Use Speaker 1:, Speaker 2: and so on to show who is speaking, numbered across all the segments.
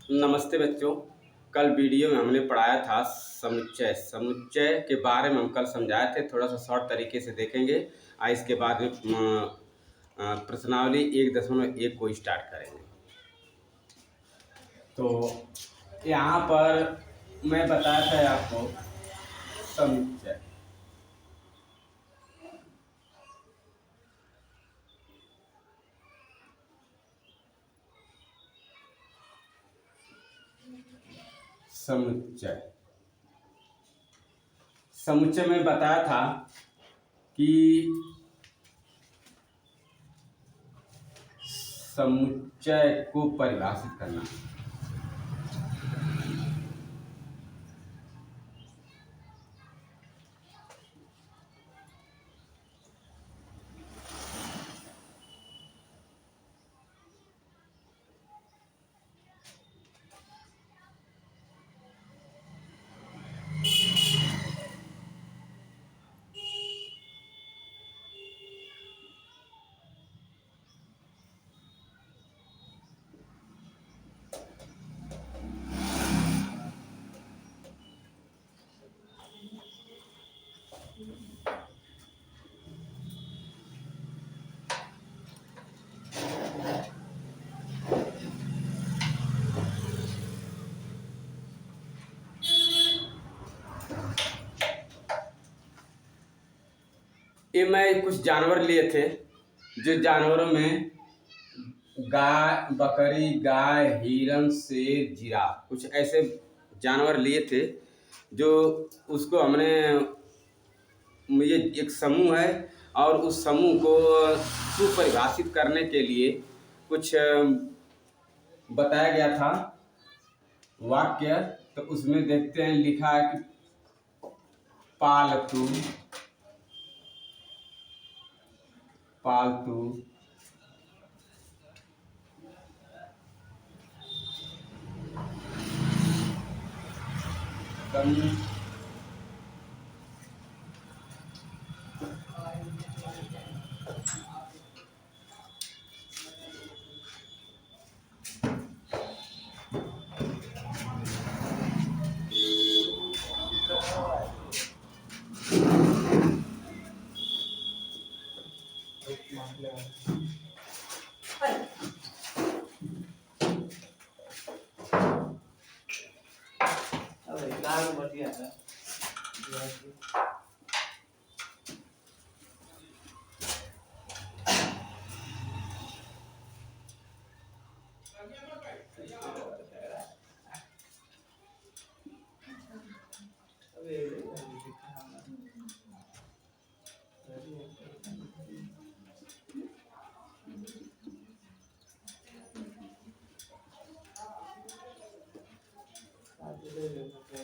Speaker 1: नमस्ते बच्चों। कल वीडियो में हमने पढ़ाया था समुच्चय। समुच्चय के बारे में हम कल समझाए थे, थोड़ा सा शॉर्ट तरीके से देखेंगे। इसके बाद में प्रश्नावली 1.1 को स्टार्ट करेंगे। तो यहाँ पर मैं बताया था आपको समुच्चय। समुच्चय समुच्चय में बताया था कि समुच्चय को परिभाषित करना। ये मैं कुछ जानवर लिए थे, जो जानवरों में गाय, बकरी, गाय, हिरन, शेर, जिराफ, कुछ ऐसे जानवर लिए थे। जो उसको हमने, ये एक समूह है और उस समूह को सुपरिभाषित करने के लिए कुछ बताया गया था वाक्य। तो उसमें देखते हैं, लिखा है कि पालतू, पालतू,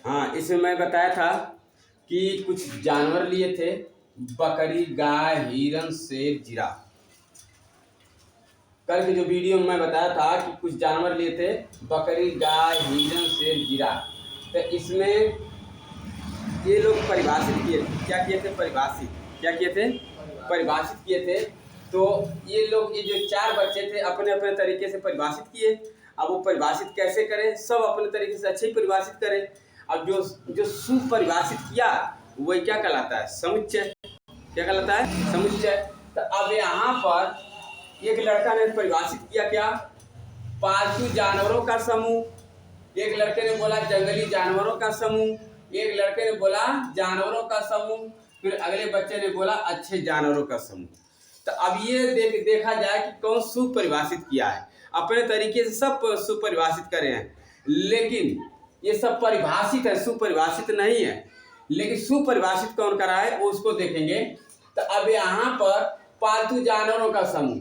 Speaker 1: हाँ, इसमें मैं बताया था कि कुछ जानवर लिए थे, बकरी, गाय, हिरन, शेर, जिराफ। कल के जो वीडियो में मैं बताया था कि कुछ जानवर लिए थे, बकरी, गाय, हिरन, शेर, जिराफ। तो इसमें ये लोग परिभाषित किए थे। क्या किए थे? परिभाषित। क्या किए थे? परिभाषित किए थे। तो ये लोग, ये जो चार बच्चे थे, अपने अपने तरीके से परिभाषित किए। अब वो परिभाषित कैसे करें? सब अपने तरीके से अच्छे ही परिभाषित करें। अब जो सुपरिभाषित किया वही क्या कहलाता है? समुच्चय। क्या कहलाता है? समुच्चय। तो अब यहाँ पर एक लड़का ने परिभाषित किया क्या? पालतू जानवरों का समूह। एक लड़के ने बोला जंगली जानवरों का समूह। एक लड़के ने बोला जानवरों का समूह। फिर अगले बच्चे ने बोला अच्छे जानवरों का समूह। तो अब ये देखा जाए कि कौन सुपरिभाषित किया है। अपने तरीके से सब सुपरिभाषित करे हैं, लेकिन ये सब परिभाषित है, सुपरिभाषित नहीं है। लेकिन सुपरिभाषित कौन करा है वो उसको देखेंगे। तो अब यहाँ पर पालतू जानवरों का समूह,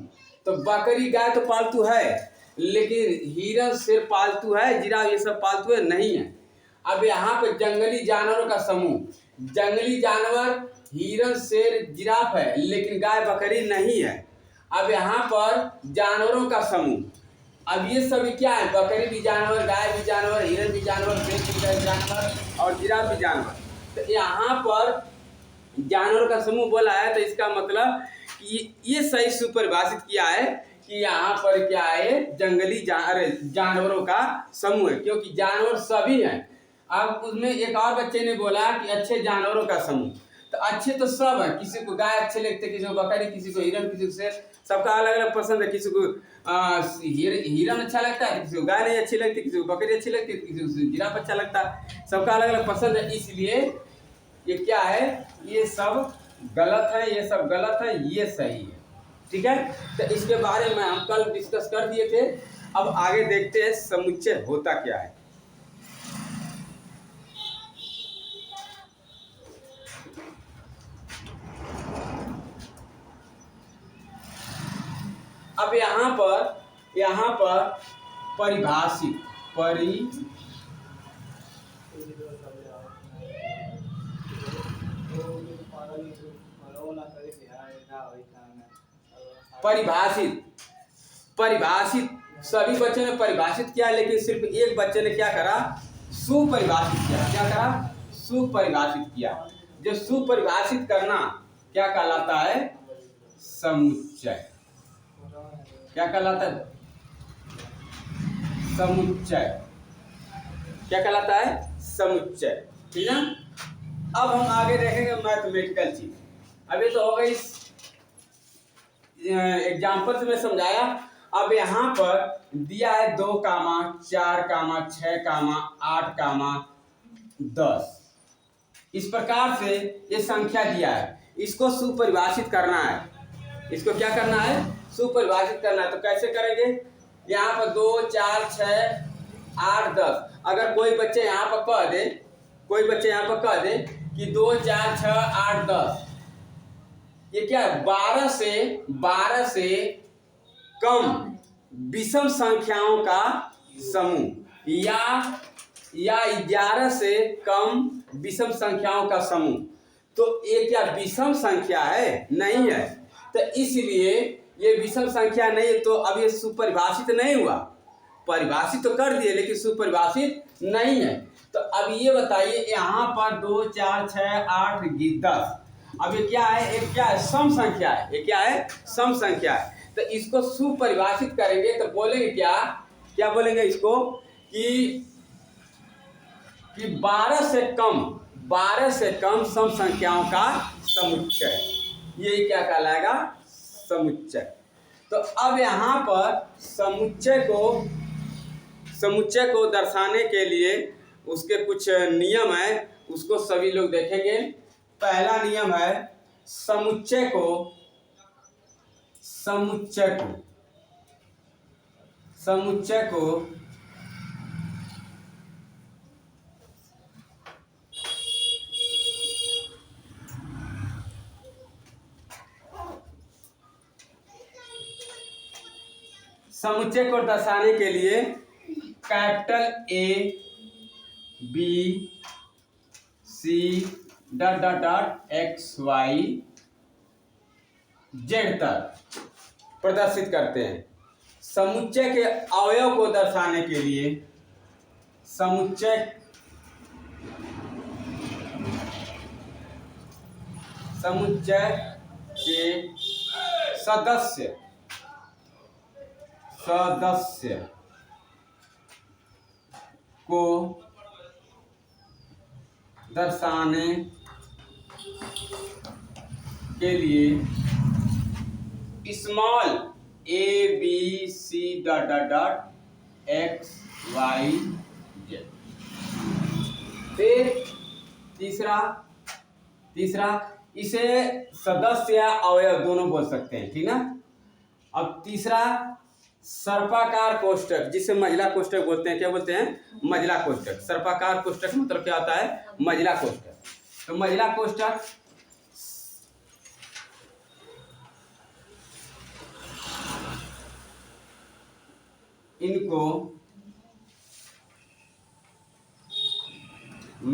Speaker 1: तो बकरी, गाय तो पालतू है, लेकिन हिरन, शेर पालतू है, जिराफ ये सब पालतू है नहीं है। अब यहाँ पे जंगली जानवरों का समूह, जंगली जानवर हिरन, शेर, जिराफ है, लेकिन गाय, बकरी नहीं है। अब यहाँ पर जानवरों का समूह, अब ये सभी क्या है? बकरी भी जानवर, गाय भी जानवर, हिरन भी जानवर, शेर भी जानवर और जिराफ भी जानवर। तो यहाँ पर जानवरों का समूह बोला है, तो इसका मतलब कि ये सही सुपरिभाषित किया है कि यहाँ पर क्या है, जंगली जानवरों का समूह है, क्योंकि जानवर सभी हैं। अब उसमें एक और बच्चे ने बोला कि अच्छे जानवरों का समूह, तो अच्छे तो सब है, किसी को गाय अच्छे लगते, किसी को बकरी, किसी को हिरन, किसी को शेर, सबका अलग अलग पसंद है। किसी को हिरन अच्छा लगता है, किसी को गाय नहीं अच्छी लगती, किसी को बकरी अच्छी लगती है, किसी को जिराफ अच्छा लगता है, सबका अलग अलग पसंद है। इसलिए ये क्या है, ये सब गलत है, ये सब गलत है, ये सही है। ठीक है, तो इसके बारे में हम कल डिस्कस कर दिए थे। अब आगे देखते हैं समुच्चय होता क्या है। अब यहाँ पर परिभाषित परिभाषित सभी बच्चों ने परिभाषित किया, लेकिन सिर्फ एक बच्चे ने क्या करा, सुपरिभाषित किया। क्या करा, सुपरिभाषित किया। जो सुपरिभाषित करना क्या कहलाता है, समुच्चय। क्या कहलाता है, समुच्चय। क्या कहलाता है, समुच्चय। ठीक है, अब हम आगे देखेंगे मैथमेटिकल चीज। अभी तो हो गई एग्जाम्पल से मैं समझाया। अब यहाँ पर दिया है 2, 4, 6, 8, 10। इस प्रकार से ये संख्या दिया है, इसको सुपरिभाषित करना है। इसको क्या करना है, सुपरिभाषित करना है। तो कैसे करेंगे, यहाँ पर 2, 4, 6, 8, 10। अगर कोई बच्चे यहाँ पर कह दे, कि 2, 4, 6, 8, 10, ये क्या है, 12 से कम विषम संख्याओं का समूह, या 11 से कम विषम संख्याओं का समूह। तो ये क्या विषम संख्या है, नहीं है। तो इसलिए ये विषम संख्या नहीं है, तो अब ये सुपरिभाषित नहीं हुआ। परिभाषित तो कर दिए, लेकिन सुपरिभाषित नहीं है। तो अब ये बताइए, यहाँ पर 2, 4, 6, 8, 10, अब ये क्या है, एक क्या है, सम संख्या है। ये क्या है, सम संख्या है। तो इसको सुपरिभाषित करेंगे तो बोलेंगे क्या बोलेंगे इसको, कि 12 से कम सम संख्याओं का समुच्चय, ये क्या कहलाएगा, समुच्चय। तो अब यहाँ पर समुच्चय को दर्शाने के लिए उसके कुछ नियम है, उसको सभी लोग देखेंगे। पहला नियम है, समुच्चय को दर्शाने के लिए capital A, B, C x y z तक प्रदर्शित करते हैं। समुच्चय के अवयव को दर्शाने के लिए समुच्चय के सदस्य को दर्शाने के लिए small a b c x y z। फिर तीसरा इसे सदस्य या अवयव दोनों बोल सकते हैं, ठीक ना। अब तीसरा, सर्पाकार कोष्ठक, जिसे महिला कोष्ठक बोलते हैं। क्या बोलते हैं, महिला कोष्ठक। सर्पाकार कोष्ठक मतलब क्या होता है, महिला कोष्ठक। तो महिला कोष्ठक इनको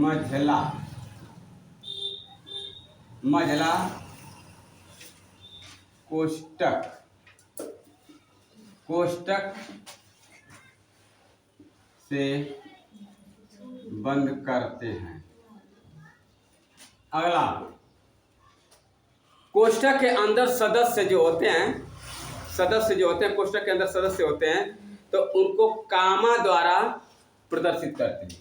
Speaker 1: महिला कोष्ठक से बंद करते हैं। अगला, कोष्ठक के अंदर सदस्य जो होते हैं, सदस्य जो होते हैं, कोष्टक के अंदर सदस्य होते हैं, तो उनको कामा द्वारा प्रदर्शित करते हैं।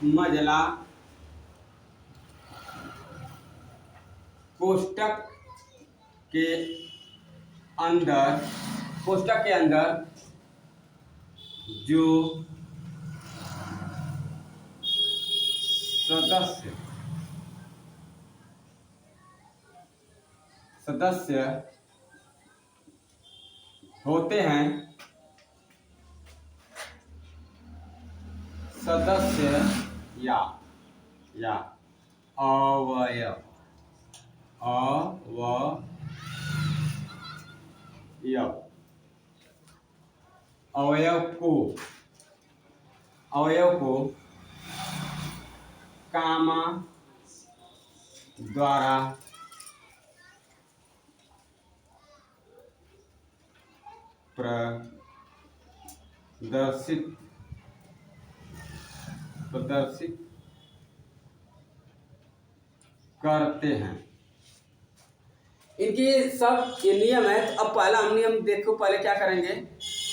Speaker 1: मजला कोष्टक के अंदर जो सदस्य होते हैं, सदस्य या अवयव को कामा द्वारा प्रदर्शित करते हैं। इनकी सब ये नियम है। तो अब पहला हम नियम देखो, पहले क्या करेंगे,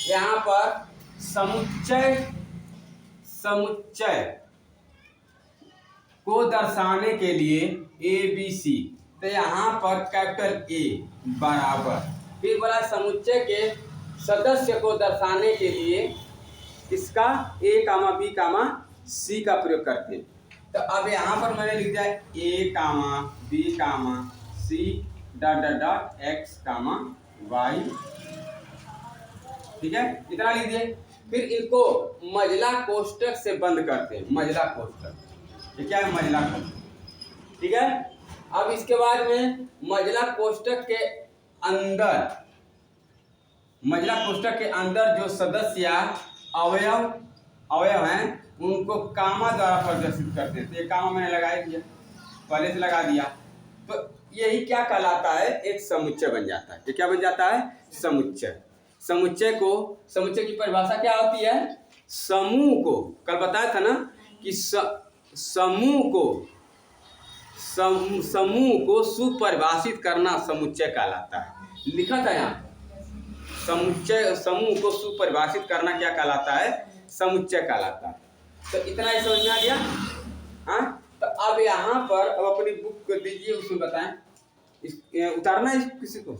Speaker 1: यहाँ पर समुच्चय को दर्शाने के लिए ABC, तो यहाँ पर कैपिटल A बराबर, फिर बोला समुच्चय के सदस्य को दर्शाने के लिए इसका A, B, C का प्रयोग करते हैं। तो अब यहाँ पर मैंने लिख दिया A, B, C X, Y, ठीक है, इतना लिख दिए। फिर इनको मजला कोष्टक से बंद करते हैं। मजला कोष्टक, ये क्या है, मजला कोष्टक, ठीक है। अब इसके बाद में मजला कोष्टक के अंदर जो सदस्य अवयव हैं, उनको कामा द्वारा प्रदर्शित करते हैं। तो ये कामा मैंने लगा दिया, पहले से लगा दिया, तो यही क्या कहलाता है, एक समुच्चय बन जाता है। ये क्या बन जाता है, समुच्चय। समुच्चय की परिभाषा क्या होती है, समूह को, कल बताया था ना कि समूह को सुपरिभाषित करना समुच्चय कहलाता है। लिखा था यहाँ समूह को सुपरिभाषित करना क्या कहलाता है, समुच्चय कहलाता है। तो इतना ही समझ में आ गया। हाँ, तो अब यहाँ पर अब अपनी बुक को दीजिए, उसमें बताएं, उतारना है किसी को।